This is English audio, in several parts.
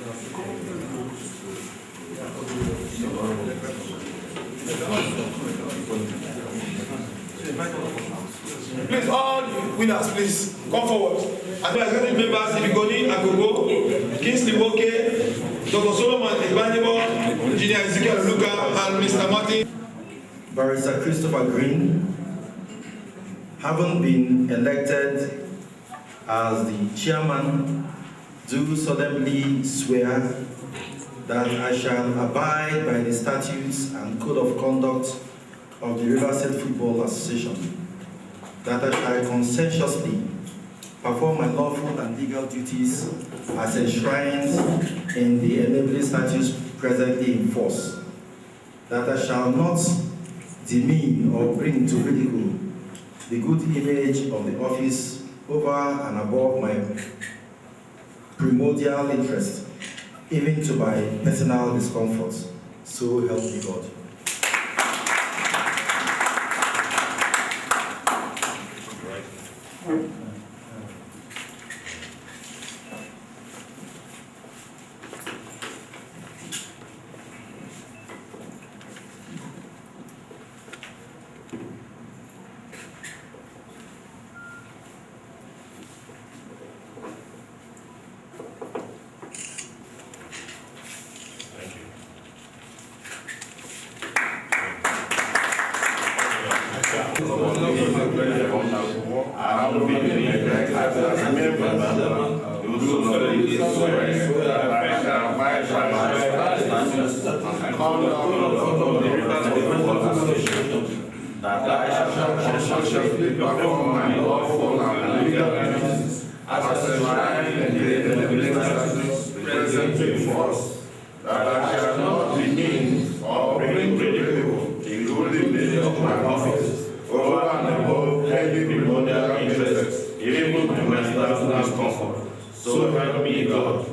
Please, all winners, please come forward. And executive members, Ibigoni Agogo, Kingsley Woke, Dr. Solomon Igbanibo, Engineer Ezekiel Luka, and Mr. Martin. Mr Christpher Green, having been elected as the chairman, do solemnly swear that I shall abide by the statutes and code of conduct of the Rivers State Football Association, that I shall conscientiously perform my lawful and legal duties as enshrined in the enabling statutes presently in force, that I shall not demean or bring to ridicule the good image of the office over and above my primordial interest, even to my personal discomfort. So help me God. That I shall conscientiously perform my lawful and legal duties as enshrined in the enabling statutes presently in force, that I shall not demean or bring to ridicule the good image of my office over and above any primordial interests, even to my personal discomfort. So help me God.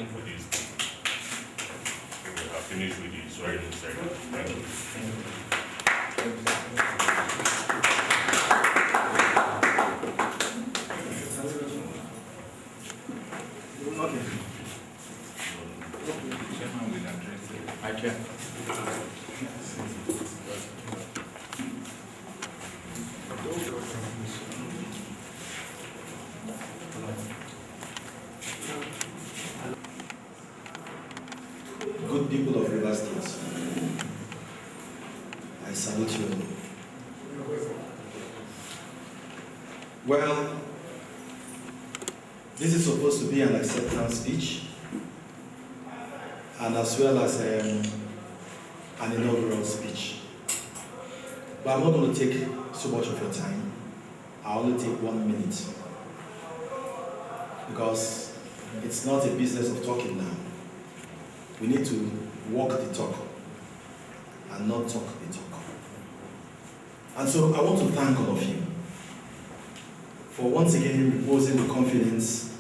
fighting for this. We have finished with the swearing ceremony. Thank you. Okay. Chairman will address it. I can. Good people of Rivers State, I salute you. Well, this is supposed to be an acceptance speech, and as well as an inaugural speech. But I'm not going to take so much of your time. I'll only take 1 minute. Because it's not a business of talking now. We need to walk the talk and not talk the talk. And so I want to thank all of you for once again reposing the confidence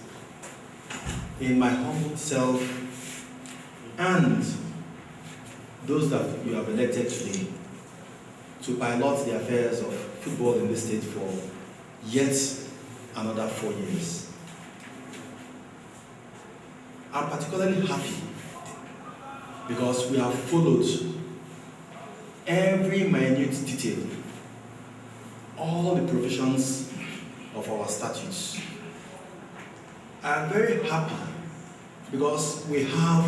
in my humble self and those that you have elected today to pilot the affairs of football in this state for yet another 4 years. I'm particularly happy because we have followed every minute detail, all the provisions of our statutes. I'm very happy because we have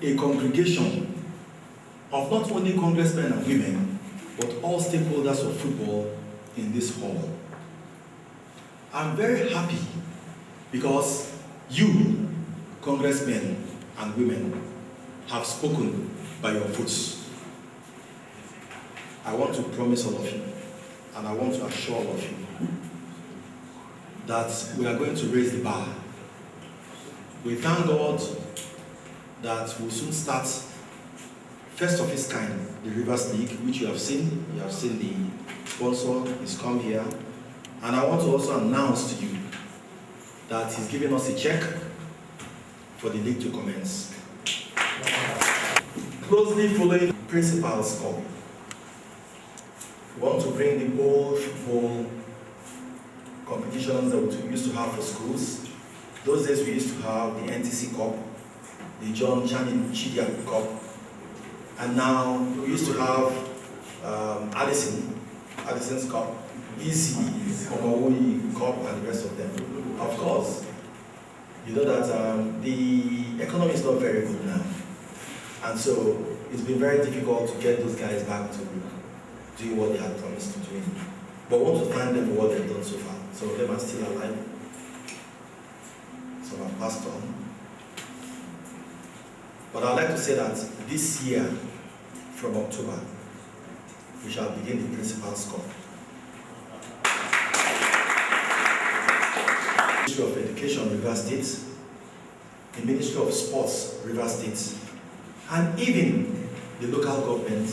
a congregation of not only congressmen and women, but all stakeholders of football in this hall. I'm very happy because you, congressmen and women, have spoken by your votes. I want to promise all of you, and I want to assure all of you, that we are going to raise the bar. We thank God that we'll soon start first of its kind, the Rivers League, which you have seen. You have seen the sponsor, he's come here. And I want to also announce to you that he's giving us a check for the league to commence. Closely following the principal's call, we want to bring the old football competitions that we used to have for schools. Those days we used to have the NTC Cup, the John Channing Chidia Cup, and now we used to have Addison's Cup, EC, Omawoyi Cup, and the rest of them. Of course, you know that the economy is not very good now. And so it's been very difficult to get those guys back to doing what they had promised to do. But I want to thank them for what they've done so far. Some of them are still alive. Some have passed on. But I'd like to say that this year, from October, we shall begin the Principal's Cup. The Ministry of Education, Rivers State, the Ministry of Sports, Rivers State, and even the local government,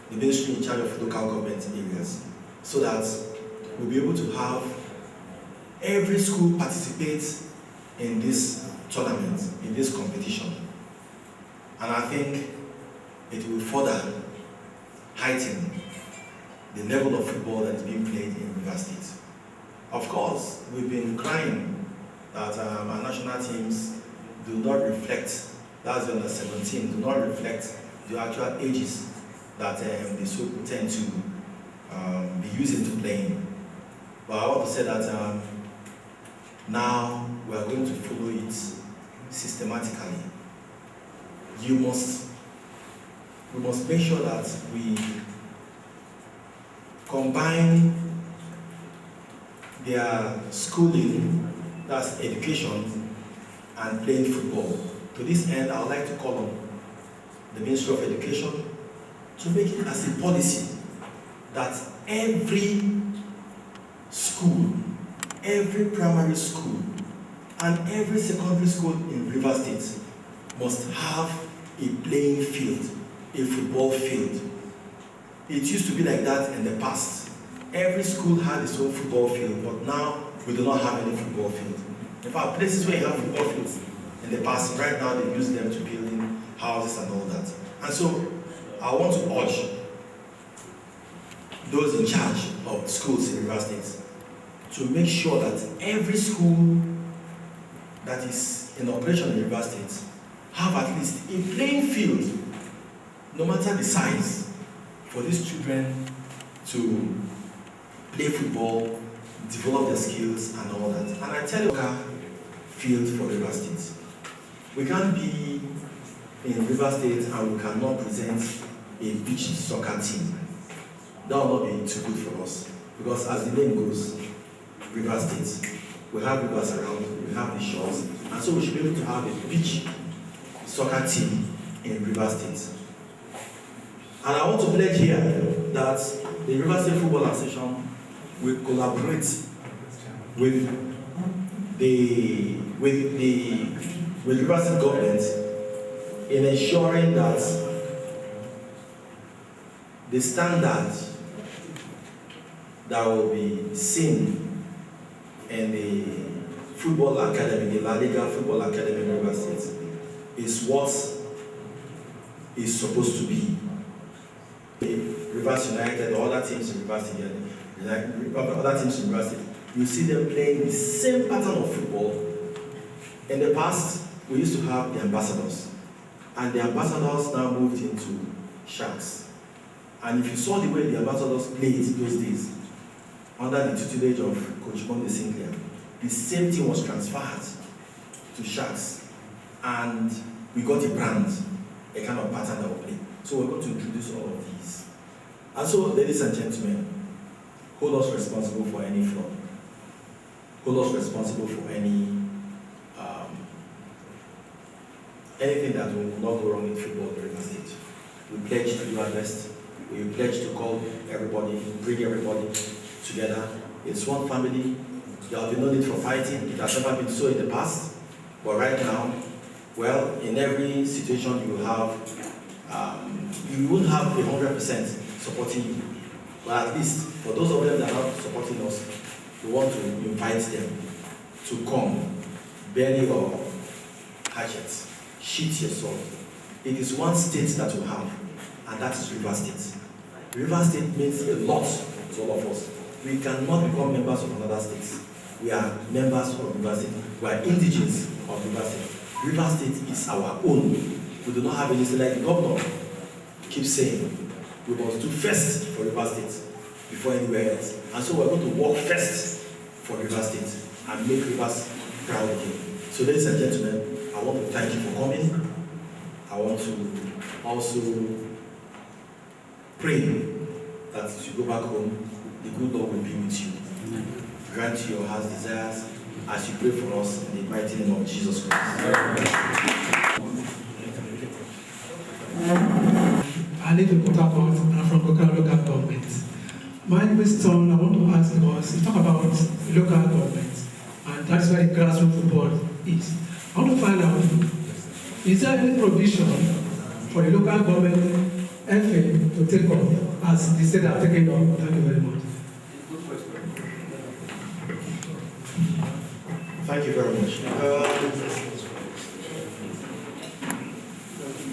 the ministry in charge of local government areas, so that we'll be able to have every school participate in this tournament, in this competition. And I think it will further heighten the level of football that is being played in Rivers State. Of course, we've been crying that our national teams do not reflect, that's the under 17, do not reflect the actual ages that the school tend to be using to playing. But I want to say that now we are going to follow it systematically. We must make sure that we combine their schooling, that's education, and playing football. To this end, I would like to call on the Ministry of Education to make it as a policy that every school, every primary school, and every secondary school in Rivers State must have a playing field, a football field. It used to be like that in the past. Every school had its own football field, but now we do not have any football field. In fact, places where you have football fields, in the past. Right now, they use them to building houses and all that. And so, I want to urge those in charge of schools in Rivers State to make sure that every school that is in operation in Rivers State have at least a playing field, no matter the size, for these children to play football, develop their skills and all that. And I tell you, field for Rivers State. We can't be in Rivers State and we cannot present a beach soccer team. That will not be too good for us. Because as the name goes, Rivers State, we have rivers around, we have the shores, and so we should be able to have a beach soccer team in Rivers State. And I want to pledge here that the Rivers State Football Association will collaborate with the Rivers State government in ensuring that the standard that will be seen in the football academy, the La Liga Football Academy in Rivers State, is what is supposed to be. Rivers United, or other teams in Rivers State, other teams in Rivers State, you see them playing the same pattern of football. In the past, we used to have the ambassadors, and the ambassadors now moved into Sharks. And if you saw the way the ambassadors played those days, under the tutelage of Coach Monday Sinclair, the same thing was transferred to Sharks, and we got a brand, a kind of pattern that we play. So we're going to introduce all of these. And so, ladies and gentlemen, hold us responsible for any fraud. Hold us responsible for anything that will not go wrong in football in Rivers State. We pledge to do our best. We pledge to call everybody, bring everybody together. It's one family. There will be no need for fighting. It has never been so in the past. But right now, well, in every situation you have, you won't have 100% supporting you. But at least for those of them that are not supporting us, we want to invite them to come, bury your hatchets, sheath your sword. It is one state that we have, and that is Rivers State. Rivers State means a lot to all of us. We cannot become members of another state. We are members of Rivers State. We are indigenous of Rivers State. Rivers State is our own. We do not have any state. Like the governor keeps saying, we must do first for Rivers State before anywhere else. And so we're going to work first for Rivers State and make Rivers proud again. So ladies and gentlemen, I want to thank you for coming. I want to also pray that as you go back home, the good Lord will be with you. Grant you your heart's desires as you pray for us in the mighty name of Jesus Christ. I live in Port Harcourt and I'm from local government. My question I want to ask was, you talk about local government, and that's where the grassroots football is. I want to find out, is there any provision for the local government FA to take on as the state have taken on? Thank you very much. Thank you very much.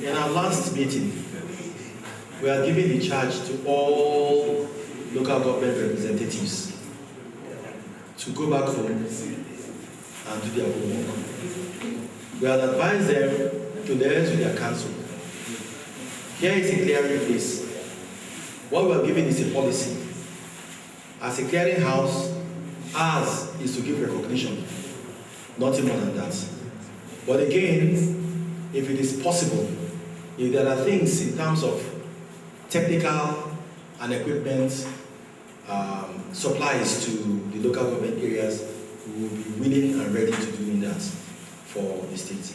In our last meeting, we are giving the charge to all local government representatives to go back home and do their homework. We have advised them to liaise with their council. Here is a clearing place. What we are giving is a policy. As a clearing house, ours is to give recognition, nothing more than that. But again, if it is possible, if there are things in terms of technical and equipment supplies to the local government areas, we will be willing and ready to do that for the state.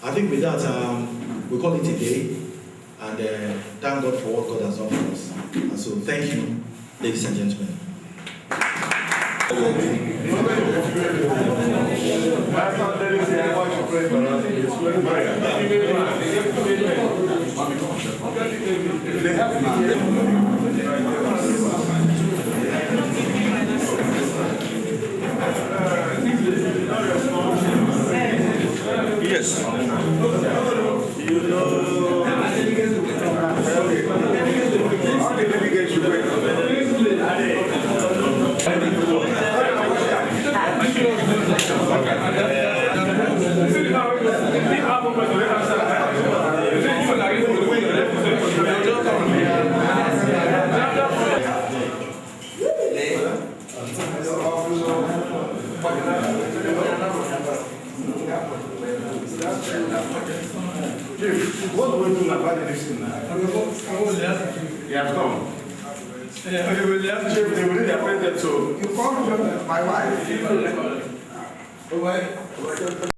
I think with that, we call it a day, and thank God for what God has done for us. And so thank you, ladies and gentlemen. Yes. What do we do about this thing now? He has come. They will appointed to. You call my wife.